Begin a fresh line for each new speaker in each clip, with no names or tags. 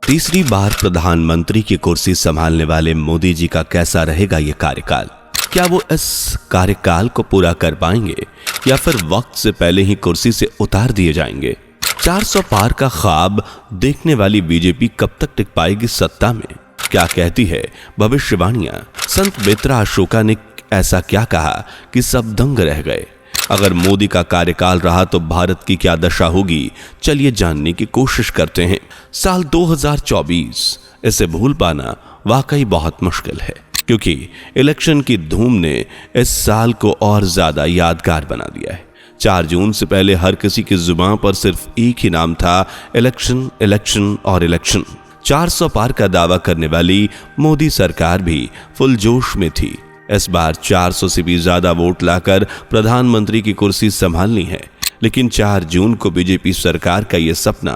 तीसरी बार प्रधानमंत्री की कुर्सी संभालने वाले मोदी जी का कैसा रहेगा ये कार्यकाल? क्या वो इस कार्यकाल को पूरा कर पाएंगे या फिर वक्त से पहले ही कुर्सी से उतार दिए जाएंगे? 400 पार का ख्वाब देखने वाली बीजेपी कब तक टिक पाएगी सत्ता में? क्या कहती है भविष्यवाणियां? संत बेत्रा अशोका ने ऐसा क्या कहा कि सब दंग रह गए? अगर मोदी का कार्यकाल रहा तो भारत की क्या दशा होगी? चलिए जानने की कोशिश करते हैं। साल 2024, इसे भूल पाना वाकई बहुत मुश्किल है, क्योंकि इलेक्शन की धूम ने इस साल को और ज्यादा यादगार बना दिया है। 4 जून से पहले हर किसी की जुबान पर सिर्फ एक ही नाम था, इलेक्शन, इलेक्शन और इलेक्शन। 400 पार का दावा करने वाली मोदी सरकार भी फुल जोश में थी। इस बार 400 से भी ज्यादा वोट लाकर प्रधानमंत्री की कुर्सी संभालनी है। लेकिन 4 जून को बीजेपी सरकार का यह सपना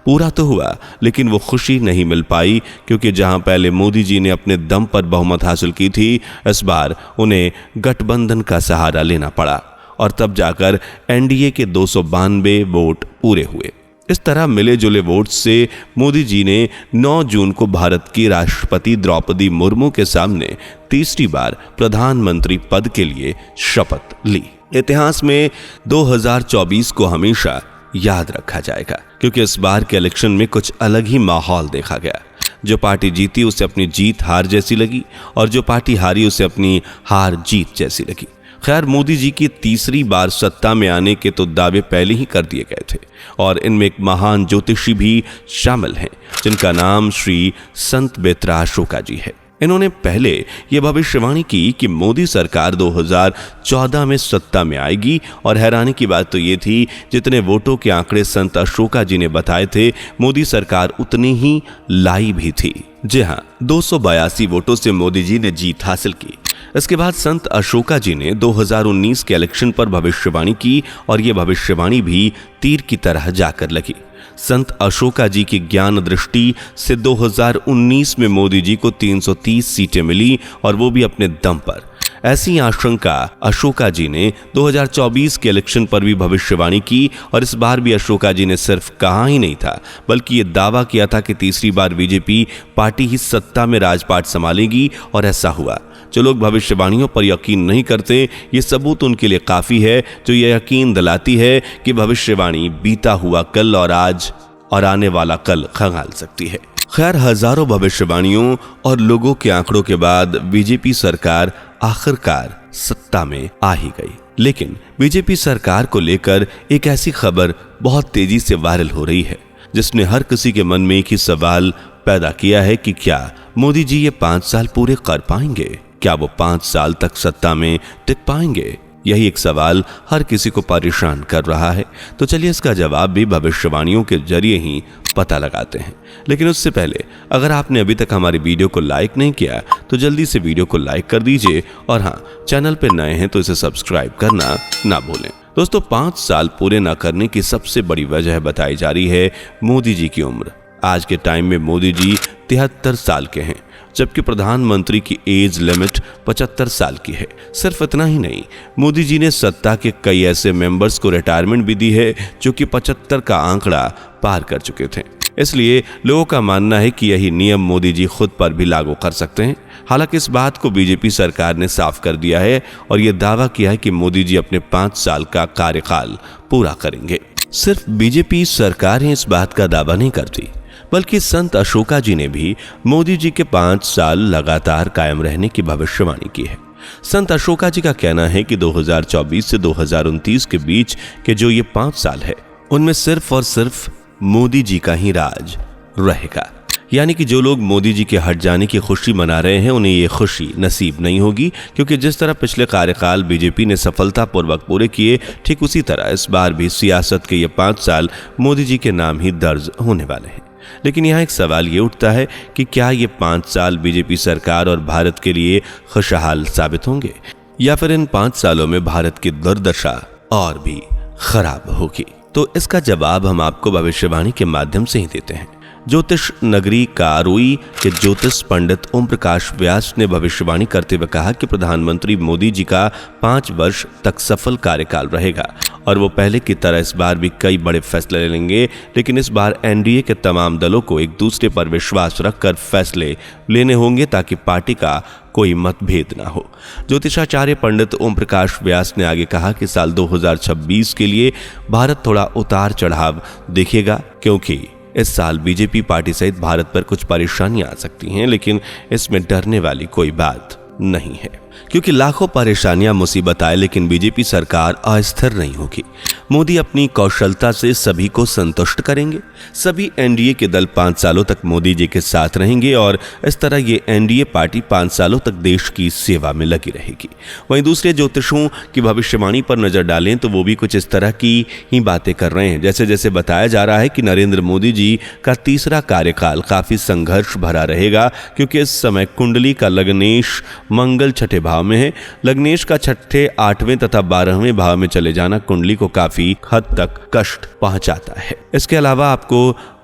पूरा तो हुआ, लेकिन वो खुशी नहीं मिल पाई, क्योंकि जहां पहले मोदी जी ने अपने दम पर बहुमत हासिल की थी, इस बार उन्हें गठबंधन का सहारा लेना पड़ा और तब जाकर एनडीए के 292 वोट पूरे हुए। इस तरह मिले जुले वोट से मोदी जी ने 9 जून को भारत की राष्ट्रपति द्रौपदी मुर्मू के सामने तीसरी बार प्रधानमंत्री पद के लिए शपथ ली। इतिहास में 2024 को हमेशा याद रखा जाएगा, क्योंकि इस बार के इलेक्शन में कुछ अलग ही माहौल देखा गया। जो पार्टी जीती उसे अपनी जीत हार जैसी लगी और जो पार्टी हारी उसे अपनी हार जीत जैसी लगी। खैर, मोदी जी की तीसरी बार सत्ता में आने के तो दावे पहले ही कर दिए गए थे और इनमें एक महान ज्योतिषी भी शामिल हैं, जिनका नाम श्री संत बेत्रा अशोका जी है। इन्होंने पहले यह भविष्यवाणी की कि मोदी सरकार 2014 में सत्ता में आएगी और हैरानी की बात तो ये थी, जितने वोटों के आंकड़े संत अशोका जी ने बताए थे, मोदी सरकार उतनी ही लाई भी थी। जी हाँ, 282 वोटों से मोदी जी ने जीत हासिल की। इसके बाद संत अशोका जी ने 2019 के इलेक्शन पर भविष्यवाणी की और यह भविष्यवाणी भी तीर की तरह जाकर लगी। संत अशोका जी की ज्ञान दृष्टि से 2019 में मोदी जी को 330 सीटें मिली और वो भी अपने दम पर। ऐसी आशंका अशोका जी ने 2024 के इलेक्शन पर भी भविष्यवाणी की और इस बार भी अशोका जी ने सिर्फ कहा ही नहीं था, बल्कि ये दावा किया था कि तीसरी बार बीजेपी पार्टी ही सत्ता में राजपाट संभालेगी और ऐसा हुआ। जो लोग भविष्यवाणियों पर यकीन नहीं करते, ये सबूत उनके लिए काफी है, जो ये यकीन दिलाती है कि भविष्यवाणी बीता हुआ कल और आज और आने वाला कल खंगाल सकती है। खैर, हजारों भविष्यवाणियों और लोगों के आंकड़ों के बाद बीजेपी सरकार आखिरकार सत्ता में आ ही गई। लेकिन बीजेपी सरकार को लेकर एक ऐसी खबर बहुत तेजी से वायरल हो रही है, जिसने हर किसी के मन में एक ही सवाल पैदा किया है कि क्या मोदी जी ये 5 साल पूरे कर पाएंगे? क्या वो 5 साल तक सत्ता में टिक पाएंगे? यही एक सवाल हर किसी को परेशान कर रहा है। तो चलिए इसका जवाब भी भविष्यवाणियों के जरिए ही पता लगाते हैं। लेकिन उससे पहले अगर आपने अभी तक हमारी वीडियो को लाइक नहीं किया तो जल्दी से वीडियो को लाइक कर दीजिए और हाँ, चैनल पर नए हैं तो इसे सब्सक्राइब करना ना भूलें। दोस्तों, 5 साल पूरे न करने की सबसे बड़ी वजह बताई जा रही है मोदी जी की उम्र। आज के टाइम में मोदी जी 73 साल के हैं, जबकि प्रधानमंत्री की एज लिमिट 75 साल की है। सिर्फ इतना ही नहीं, मोदी जी ने सत्ता के कई ऐसे मेंबर्स को रिटायरमेंट भी दी है जो कि 75 का आंकड़ा पार कर चुके थे। इसलिए लोगों का मानना है कि यही नियम मोदी जी खुद पर भी लागू कर सकते हैं। हालांकि इस बात को बीजेपी सरकार ने साफ कर दिया है और यह दावा किया है कि मोदी जी अपने 5 साल का कार्यकाल पूरा करेंगे। सिर्फ बीजेपी सरकार ही इस बात का दावा नहीं करती, बल्कि संत अशोका जी ने भी मोदी जी के 5 साल लगातार कायम रहने की भविष्यवाणी की है। संत अशोका जी का कहना है कि 2024 से 2029 के बीच के जो ये 5 साल है, उनमें सिर्फ और सिर्फ मोदी जी का ही राज रहेगा। यानी कि जो लोग मोदी जी के हट जाने की खुशी मना रहे हैं, उन्हें ये खुशी नसीब नहीं होगी, क्योंकि जिस तरह पिछले कार्यकाल बीजेपी ने सफलतापूर्वक पूरे किए, ठीक उसी तरह इस बार भी सियासत के ये 5 साल मोदी जी के नाम ही दर्ज होने वाले हैं। लेकिन यहाँ एक सवाल ये उठता है कि क्या ये 5 साल बीजेपी सरकार और भारत के लिए खुशहाल साबित होंगे, या फिर इन 5 सालों में भारत की दुर्दशा और भी खराब होगी? तो इसका जवाब हम आपको भविष्यवाणी के माध्यम से ही देते हैं। ज्योतिष नगरी कारोई के ज्योतिष पंडित ओम प्रकाश व्यास ने भविष्यवाणी करते हुए कहा कि प्रधानमंत्री मोदी जी का 5 वर्ष तक सफल कार्यकाल रहेगा और वो पहले की तरह इस बार भी कई बड़े फैसले ले लेंगे, लेकिन इस बार एनडीए के तमाम दलों को एक दूसरे पर विश्वास रखकर फैसले लेने होंगे ताकि पार्टी का कोई मतभेद ना हो। ज्योतिषाचार्य पंडित ओम प्रकाश व्यास ने आगे कहा कि साल 2026 के लिए भारत थोड़ा उतार चढ़ाव देखेगा, क्योंकि इस साल बीजेपी पार्टी सहित भारत पर कुछ परेशानियां आ सकती हैं, लेकिन इसमें डरने वाली कोई बात नहीं है, क्योंकि लाखों परेशानियां मुसीबत आए लेकिन बीजेपी सरकार अस्थिर नहीं होगी। मोदी अपनी कौशलता से सभी को संतुष्ट करेंगे। सभी एनडीए के दल 5 सालों तक मोदी जी के साथ रहेंगे और इस तरह ये एनडीए पार्टी 5 सालों तक देश की सेवा में लगी रहेगी। वहीं दूसरे ज्योतिषों की भविष्यवाणी पर नजर डालें तो वो भी कुछ इस तरह की ही बातें कर रहे हैं। जैसे जैसे बताया जा रहा है कि नरेंद्र मोदी जी का तीसरा कार्यकाल काफी संघर्ष भरा रहेगा, क्योंकि इस समय कुंडली का लग्नेश मंगल छठे भाव में है। लग्नेश का छठे, 8वें तथा 12वें भाव में चले जाना कुंडली को काफी हद तक कष्ट पहुंचाता है। इसके अलावा आपको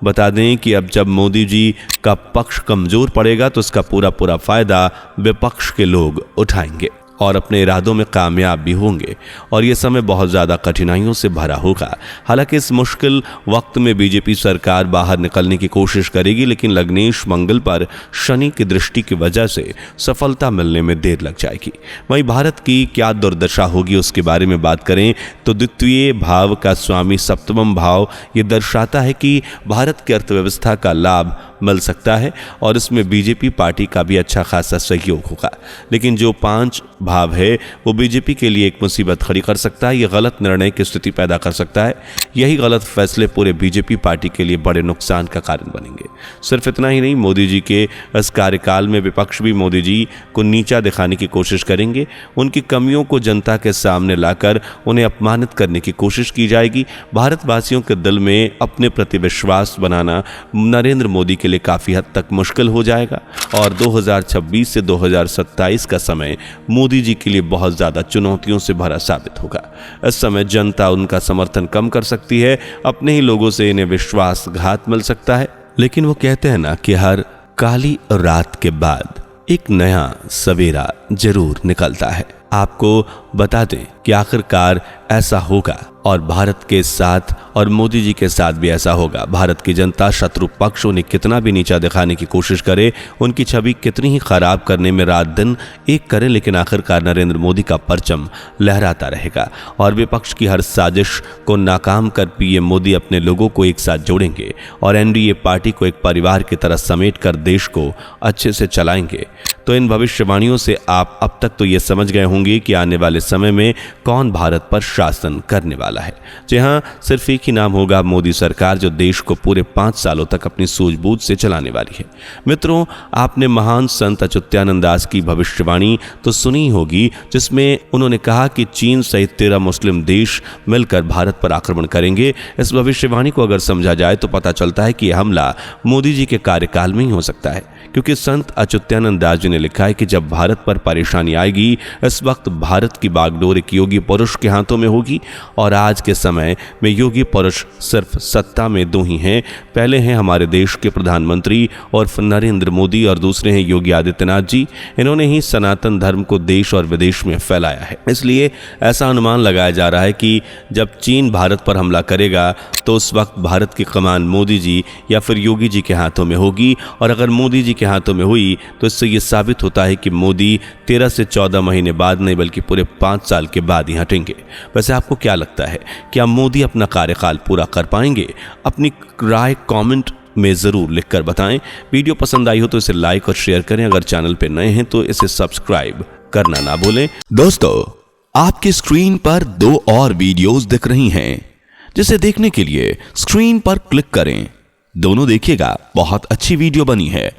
बता दें कि अब जब मोदी जी का पक्ष कमजोर पड़ेगा तो इसका पूरा फायदा विपक्ष के लोग उठाएंगे और अपने इरादों में कामयाब भी होंगे, और यह समय बहुत ज्यादा कठिनाइयों से भरा होगा। हालांकि इस मुश्किल वक्त में बीजेपी सरकार बाहर निकलने की कोशिश करेगी, लेकिन लग्नेश मंगल पर शनि की दृष्टि की वजह से सफलता मिलने में देर लग जाएगी। वहीं भारत की क्या दुर्दशा होगी उसके बारे में बात करें तो द्वितीय भाव का स्वामी सप्तम भाव ये दर्शाता है कि भारत की अर्थव्यवस्था का लाभ मिल सकता है और इसमें बीजेपी पार्टी का भी अच्छा खासा सहयोग होगा। लेकिन जो 5 भाव है वो बीजेपी के लिए एक मुसीबत खड़ी कर सकता है। ये गलत निर्णय की स्थिति पैदा कर सकता है। यही गलत फैसले पूरे बीजेपी पार्टी के लिए बड़े नुकसान का कारण बनेंगे। सिर्फ इतना ही नहीं, मोदी जी के इस कार्यकाल में विपक्ष भी मोदी जी को नीचा दिखाने की कोशिश करेंगे। उनकी कमियों को जनता के सामने लाकर उन्हें अपमानित करने की कोशिश की जाएगी। भारतवासियों के दिल में अपने प्रति विश्वास बनाना नरेंद्र मोदी के लिए काफी हद तक मुश्किल हो जाएगा और 2026 से 2027 का समय मोदी जी के लिए बहुत ज्यादा चुनौतियों से भरा साबित होगा। इस समय जनता उनका समर्थन कम कर सकती है, अपने ही लोगों से इन्हें विश्वासघात मिल सकता है। लेकिन वो कहते हैं ना कि हर काली रात के बाद एक नया सवेरा जरूर निकलता है। आपको बता दें कि आखिरकार ऐसा होगा और भारत के साथ और मोदी जी के साथ भी ऐसा होगा। भारत की जनता शत्रु पक्ष उन्हें कितना भी नीचा दिखाने की कोशिश करे, उनकी छवि कितनी ही खराब करने में रात दिन एक करे, लेकिन आखिरकार नरेंद्र मोदी का परचम लहराता रहेगा और विपक्ष की हर साजिश को नाकाम कर पीएम मोदी अपने लोगों को एक साथ जोड़ेंगे और एनडीए पार्टी को एक परिवार की तरह समेट कर देश को अच्छे से चलाएंगे। तो इन भविष्यवाणियों से आप अब तक तो ये समझ गए होंगे कि आने वाले समय में कौन भारत पर शासन करने वाला है। जी हाँ, सिर्फ एक ही नाम होगा, मोदी सरकार, जो देश को पूरे 5 सालों तक अपनी सूझबूझ से चलाने वाली है। मित्रों, आपने महान संत अच्युतानंद दास की भविष्यवाणी तो सुनी होगी, जिसमें उन्होंने कहा कि चीन सहित 13 मुस्लिम देश मिलकर भारत पर आक्रमण करेंगे। इस भविष्यवाणी को अगर समझा जाए तो पता चलता है कि यह हमला मोदी जी के कार्यकाल में ही हो सकता है, क्योंकि संत अच्युतानंद दास जी ने लिखा है कि जब भारत पर परेशानी आएगी, इस वक्त भारत की बागडोर एक योगी पुरुष के हाथों में होगी और आज के समय में योगी पुरुष सिर्फ सत्ता में 2 ही हैं। पहले हैं हमारे देश के प्रधानमंत्री और नरेंद्र मोदी और दूसरे हैं योगी आदित्यनाथ जी। इन्होंने ही सनातन धर्म को देश और विदेश में फैलाया है। इसलिए ऐसा अनुमान लगाया जा रहा है कि जब चीन भारत पर हमला करेगा तो उस वक्त भारत की कमान मोदी जी या फिर योगी जी के हाथों में होगी, और अगर मोदी जी के हाथों में हुई तो इससे यह साबित होता है कि मोदी 13 से 14 महीने बाद नहीं बल्कि पूरे 5 साल के बाद ही हटेंगे। वैसे आपको क्या लगता है, क्या मोदी अपना कार्यकाल पूरा कर पाएंगे? अपनी राय कमेंट में जरूर लिखकर बताएं। वीडियो पसंद आई हो तो इसे लाइक और शेयर करें। अगर चैनल पे नए हैं तो इसे सब्सक्राइब करना ना भूलें। दोस्तों, आपकी स्क्रीन पर 2 और वीडियोस दिख रही हैं, जिसे देखने के लिए स्क्रीन पर क्लिक करें। दोनों देखिएगा, बहुत अच्छी वीडियो बनी है।